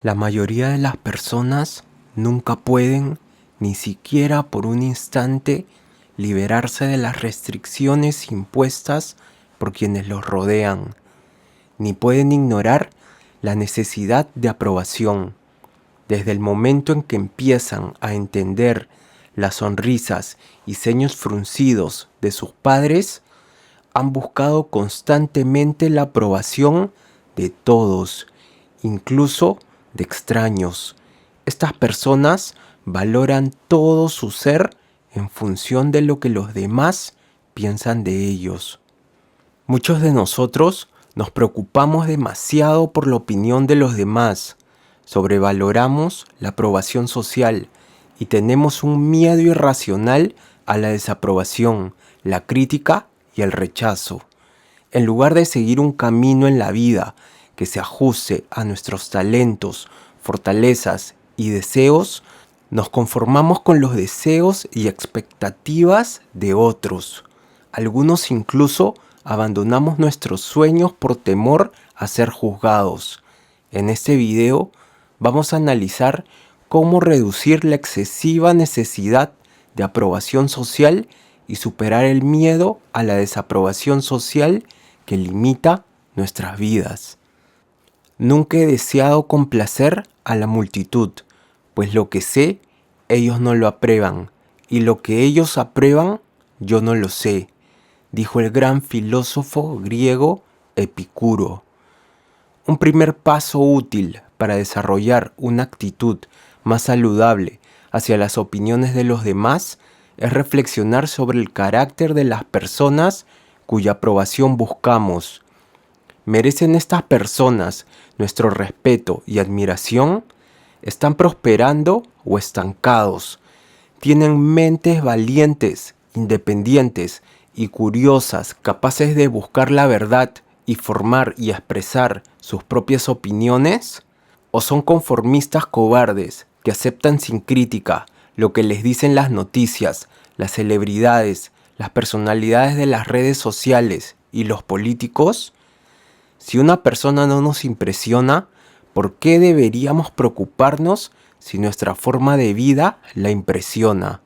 La mayoría de las personas nunca pueden, ni siquiera por un instante, liberarse de las restricciones impuestas por quienes los rodean, ni pueden ignorar la necesidad de aprobación. Desde el momento en que empiezan a entender las sonrisas y ceños fruncidos de sus padres, han buscado constantemente la aprobación de todos, incluso de extraños. Estas personas valoran todo su ser en función de lo que los demás piensan de ellos. Muchos de nosotros nos preocupamos demasiado por la opinión de los demás, sobrevaloramos la aprobación social y tenemos un miedo irracional a la desaprobación, la crítica y el rechazo. En lugar de seguir un camino en la vida que se ajuste a nuestros talentos, fortalezas y deseos, nos conformamos con los deseos y expectativas de otros. Algunos incluso abandonamos nuestros sueños por temor a ser juzgados. En este video vamos a analizar cómo reducir la excesiva necesidad de aprobación social y superar el miedo a la desaprobación social que limita nuestras vidas. Nunca he deseado complacer a la multitud, pues lo que sé, ellos no lo aprueban, y lo que ellos aprueban, yo no lo sé, dijo el gran filósofo griego Epicuro. Un primer paso útil para desarrollar una actitud más saludable hacia las opiniones de los demás es reflexionar sobre el carácter de las personas cuya aprobación buscamos. ¿Merecen estas personas nuestro respeto y admiración? ¿Están prosperando o estancados? ¿Tienen mentes valientes, independientes y curiosas, capaces de buscar la verdad y formar y expresar sus propias opiniones? ¿O son conformistas cobardes que aceptan sin crítica lo que les dicen las noticias, las celebridades, las personalidades de las redes sociales y los políticos? Si una persona no nos impresiona, ¿por qué deberíamos preocuparnos si nuestra forma de vida la impresiona?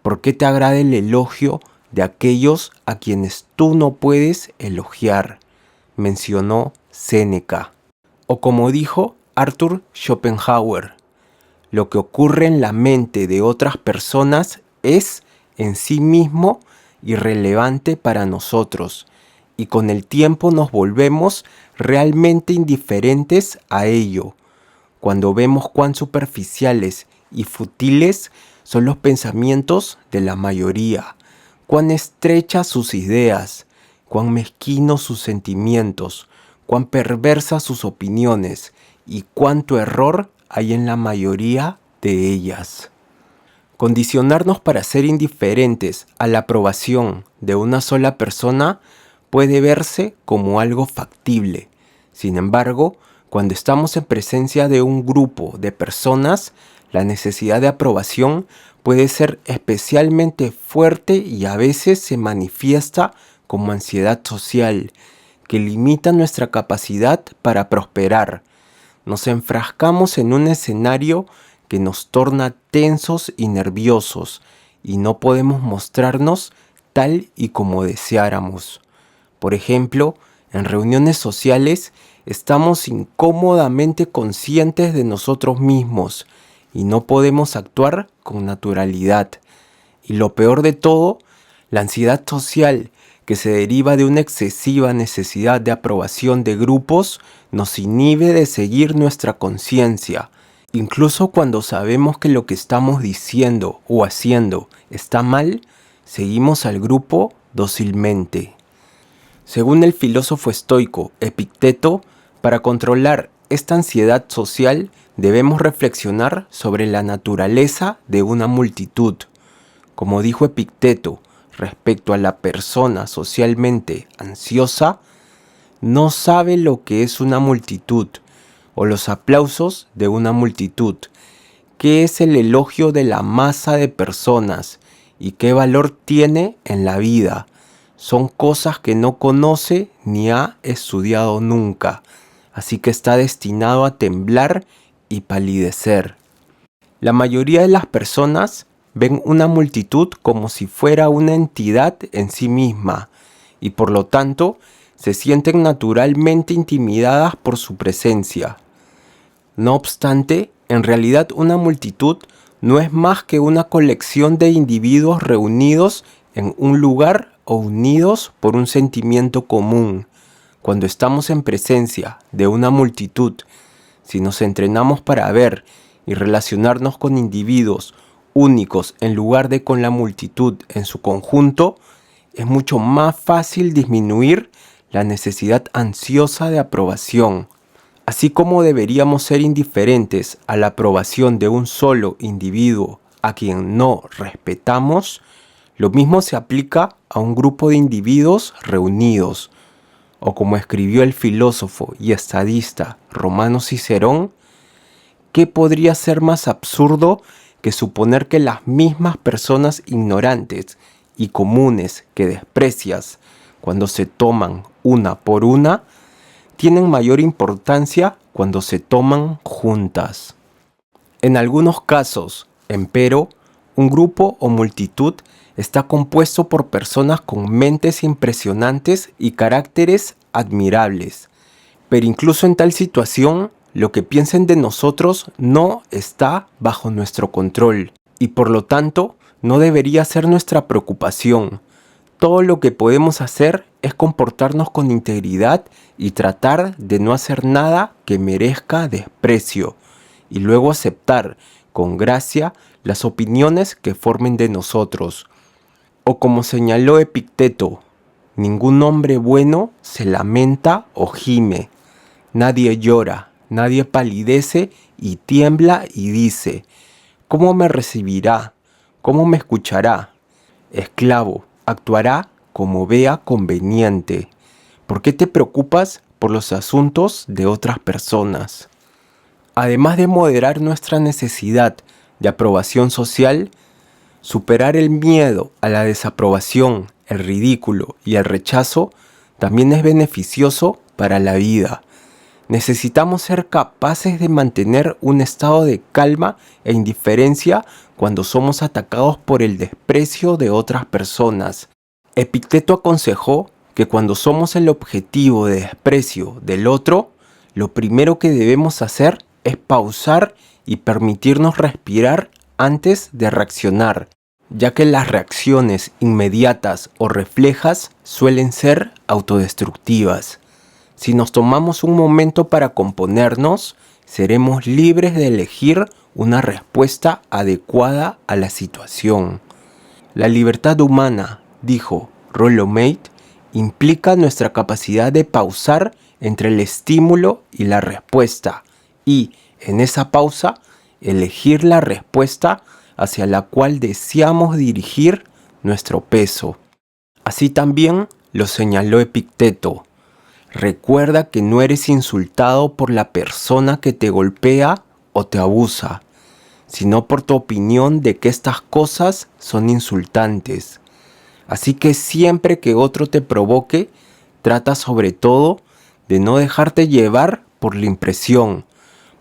¿Por qué te agrada el elogio de aquellos a quienes tú no puedes elogiar?, mencionó Séneca. O como dijo Arthur Schopenhauer, lo que ocurre en la mente de otras personas es en sí mismo irrelevante para nosotros, y con el tiempo nos volvemos realmente indiferentes a ello, cuando vemos cuán superficiales y futiles son los pensamientos de la mayoría, cuán estrechas sus ideas, cuán mezquinos sus sentimientos, cuán perversas sus opiniones y cuánto error hay en la mayoría de ellas. Condicionarnos para ser indiferentes a la aprobación de una sola persona puede verse como algo factible. Sin embargo, cuando estamos en presencia de un grupo de personas, la necesidad de aprobación puede ser especialmente fuerte y a veces se manifiesta como ansiedad social, que limita nuestra capacidad para prosperar. Nos enfrascamos en un escenario que nos torna tensos y nerviosos, y no podemos mostrarnos tal y como deseáramos. Por ejemplo, en reuniones sociales estamos incómodamente conscientes de nosotros mismos y no podemos actuar con naturalidad. Y lo peor de todo, la ansiedad social que se deriva de una excesiva necesidad de aprobación de grupos nos inhibe de seguir nuestra conciencia. Incluso cuando sabemos que lo que estamos diciendo o haciendo está mal, seguimos al grupo dócilmente. Según el filósofo estoico Epicteto, para controlar esta ansiedad social debemos reflexionar sobre la naturaleza de una multitud. Como dijo Epicteto respecto a la persona socialmente ansiosa, no sabe lo que es una multitud o los aplausos de una multitud, qué es el elogio de la masa de personas y qué valor tiene en la vida. Son cosas que no conoce ni ha estudiado nunca. así que está destinado a temblar y palidecer. La mayoría de las personas ven una multitud como si fuera una entidad en sí misma y por lo tanto se sienten naturalmente intimidadas por su presencia. No obstante, en realidad una multitud no es más que una colección de individuos reunidos en un lugar o unidos por un sentimiento común. Cuando estamos en presencia de una multitud, si nos entrenamos para ver y relacionarnos con individuos únicos en lugar de con la multitud en su conjunto, es mucho más fácil disminuir la necesidad ansiosa de aprobación. Así como deberíamos ser indiferentes a la aprobación de un solo individuo a quien no respetamos, lo mismo se aplica a un grupo de individuos reunidos. O como escribió el filósofo y estadista Romano Cicerón, ¿qué podría ser más absurdo que suponer que las mismas personas ignorantes y comunes que desprecias cuando se toman una por una, tienen mayor importancia cuando se toman juntas? En algunos casos, empero, un grupo o multitud está compuesto por personas con mentes impresionantes y caracteres admirables. Pero incluso en tal situación, lo que piensen de nosotros no está bajo nuestro control y por lo tanto no debería ser nuestra preocupación. Todo lo que podemos hacer es comportarnos con integridad y tratar de no hacer nada que merezca desprecio y luego aceptar con gracia las opiniones que formen de nosotros. O como señaló Epicteto, ningún hombre bueno se lamenta o gime. Nadie llora, nadie palidece y tiembla y dice: ¿cómo me recibirá? ¿Cómo me escuchará? Esclavo, actuará como vea conveniente. ¿Por qué te preocupas por los asuntos de otras personas? Además de moderar nuestra necesidad de aprobación social, superar el miedo a la desaprobación, el ridículo y el rechazo también es beneficioso para la vida. Necesitamos ser capaces de mantener un estado de calma e indiferencia cuando somos atacados por el desprecio de otras personas. Epicteto aconsejó que cuando somos el objetivo de desprecio del otro, lo primero que debemos hacer es pausar y permitirnos respirar antes de reaccionar, ya que las reacciones inmediatas o reflejas suelen ser autodestructivas. Si nos tomamos un momento para componernos, seremos libres de elegir una respuesta adecuada a la situación. La libertad humana, dijo Rollo May, implica nuestra capacidad de pausar entre el estímulo y la respuesta y, en esa pausa, elegir la respuesta hacia la cual deseamos dirigir nuestro peso. Así también lo señaló Epicteto. Recuerda que no eres insultado por la persona que te golpea o te abusa, sino por tu opinión de que estas cosas son insultantes. Así que siempre que otro te provoque, trata sobre todo de no dejarte llevar por la impresión,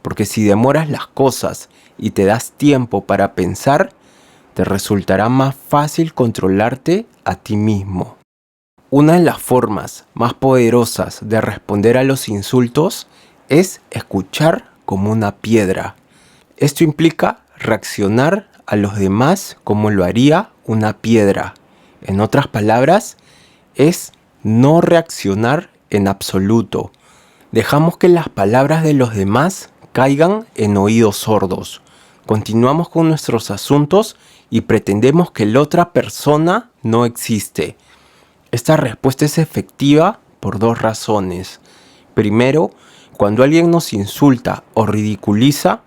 porque si demoras las cosas y te das tiempo para pensar, te resultará más fácil controlarte a ti mismo. Una de las formas más poderosas de responder a los insultos es escuchar como una piedra. Esto implica reaccionar a los demás como lo haría una piedra. En otras palabras, es no reaccionar en absoluto. Dejamos que las palabras de los demás caigan en oídos sordos. Continuamos con nuestros asuntos y pretendemos que la otra persona no existe. Esta respuesta es efectiva por dos razones. Primero, cuando alguien nos insulta o ridiculiza,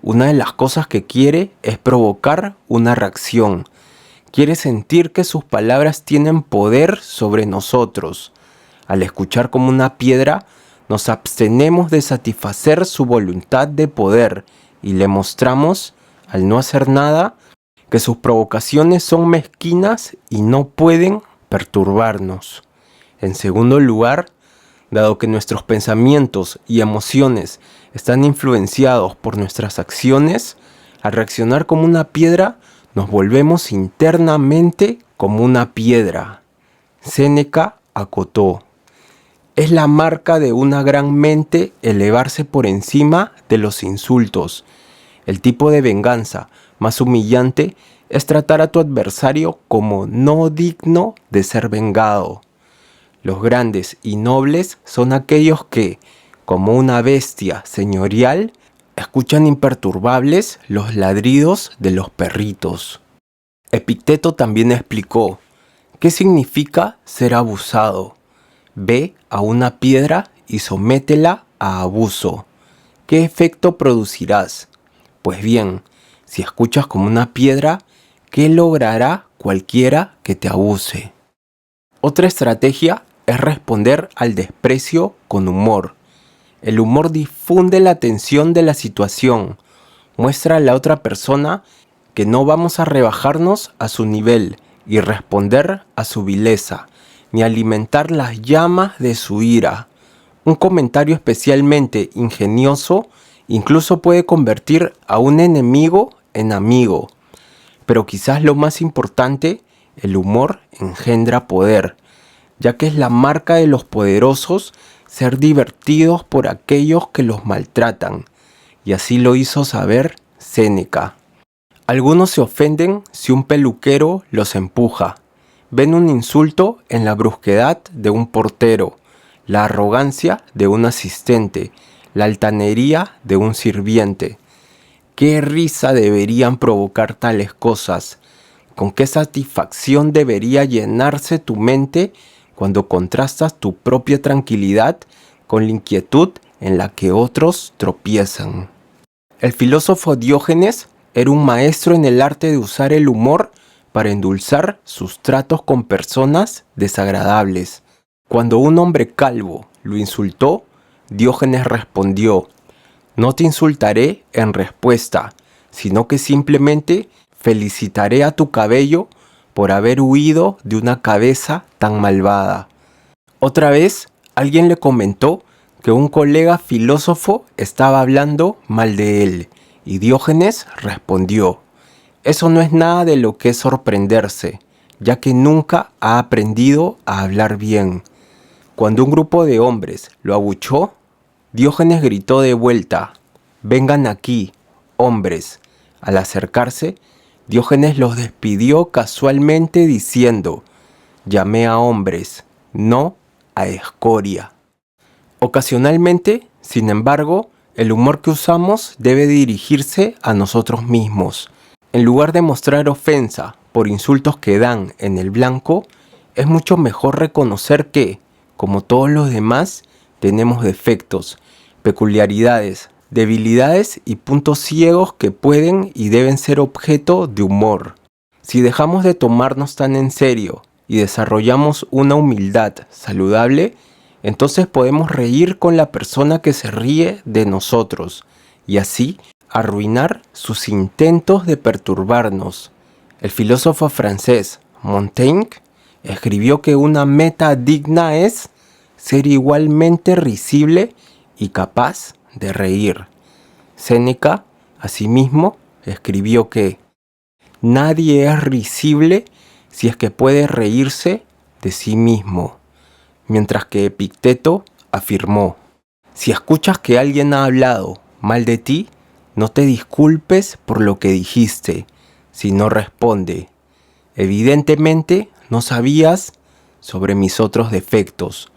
una de las cosas que quiere es provocar una reacción. Quiere sentir que sus palabras tienen poder sobre nosotros. Al escuchar como una piedra, nos abstenemos de satisfacer su voluntad de poder y le mostramos, al no hacer nada, que sus provocaciones son mezquinas y no pueden perturbarnos. En segundo lugar, Dado que nuestros pensamientos y emociones están influenciados por nuestras acciones, al reaccionar como una piedra, nos volvemos internamente como una piedra. Séneca acotó: es la marca de una gran mente elevarse por encima de los insultos. El tipo de venganza más humillante es tratar a tu adversario como no digno de ser vengado. Los grandes y nobles son aquellos que, como una bestia señorial, escuchan imperturbables los ladridos de los perritos. Epicteto también explicó: ¿qué significa ser abusado? Ve a una piedra y sométela a abuso. ¿Qué efecto producirás? Pues bien, si escuchas como una piedra, ¿qué logrará cualquiera que te abuse? Otra estrategia es responder al desprecio con humor. El humor difunde la tensión de la situación, muestra a la otra persona que no vamos a rebajarnos a su nivel y responder a su vileza, ni alimentar las llamas de su ira. Un comentario especialmente ingenioso incluso puede convertir a un enemigo en amigo. Pero quizás lo más importante, el humor engendra poder, ya que es la marca de los poderosos ser divertidos por aquellos que los maltratan, y así lo hizo saber Séneca. Algunos se ofenden si un peluquero los empuja. Ven un insulto en la brusquedad de un portero, la arrogancia de un asistente, la altanería de un sirviente. ¿Qué risa deberían provocar tales cosas? ¿Con qué satisfacción debería llenarse tu mente cuando contrastas tu propia tranquilidad con la inquietud en la que otros tropiezan? El filósofo Diógenes era un maestro en el arte de usar el humor para endulzar sus tratos con personas desagradables. Cuando un hombre calvo lo insultó, Diógenes respondió: no te insultaré en respuesta, sino que simplemente felicitaré a tu cabello por haber huido de una cabeza tan malvada. Otra vez, alguien le comentó que un colega filósofo estaba hablando mal de él, y Diógenes respondió: eso no es nada de lo que es sorprenderse, ya que nunca ha aprendido a hablar bien. Cuando un grupo de hombres lo abuchó, Diógenes gritó de vuelta: vengan aquí, hombres. Al acercarse, Diógenes los despidió casualmente diciendo: llamé a hombres, no a escoria. Ocasionalmente, sin embargo, el humor que usamos debe dirigirse a nosotros mismos. En lugar de mostrar ofensa por insultos que dan en el blanco, es mucho mejor reconocer que, como todos los demás, tenemos defectos, peculiaridades, debilidades y puntos ciegos que pueden y deben ser objeto de humor. Si dejamos de tomarnos tan en serio y desarrollamos una humildad saludable, entonces podemos reír con la persona que se ríe de nosotros y así arruinar sus intentos de perturbarnos. El filósofo francés Montaigne escribió que una meta digna es ser igualmente risible y capaz de reír. Séneca, asimismo, escribió que nadie es risible si es que puede reírse de sí mismo, mientras que Epicteto afirmó: si escuchas que alguien ha hablado mal de ti, no te disculpes por lo que dijiste, sino responde: evidentemente no sabías sobre mis otros defectos,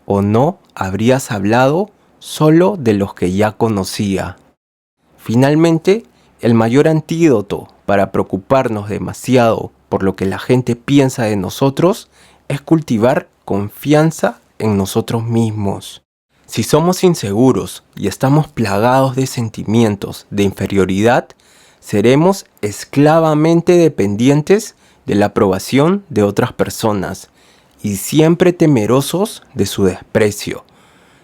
o no habrías hablado solo de los que ya conocía. Finalmente, el mayor antídoto para preocuparnos demasiado por lo que la gente piensa de nosotros es cultivar confianza en nosotros mismos. Si somos inseguros y estamos plagados de sentimientos de inferioridad, seremos esclavamente dependientes de la aprobación de otras personas y siempre temerosos de su desprecio.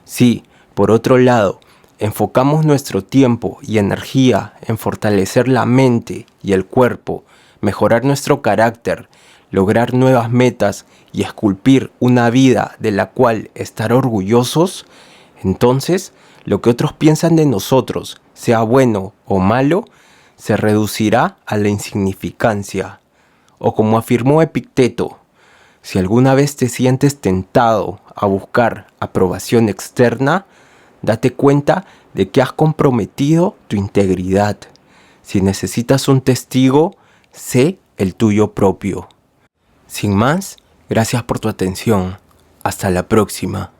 Si, por otro lado, enfocamos nuestro tiempo y energía en fortalecer la mente y el cuerpo, mejorar nuestro carácter, lograr nuevas metas y esculpir una vida de la cual estar orgullosos, entonces lo que otros piensan de nosotros, sea bueno o malo, se reducirá a la insignificancia. O como afirmó Epicteto, si alguna vez te sientes tentado a buscar aprobación externa, date cuenta de que has comprometido tu integridad. Si necesitas un testigo, sé el tuyo propio. Sin más, gracias por tu atención. Hasta la próxima.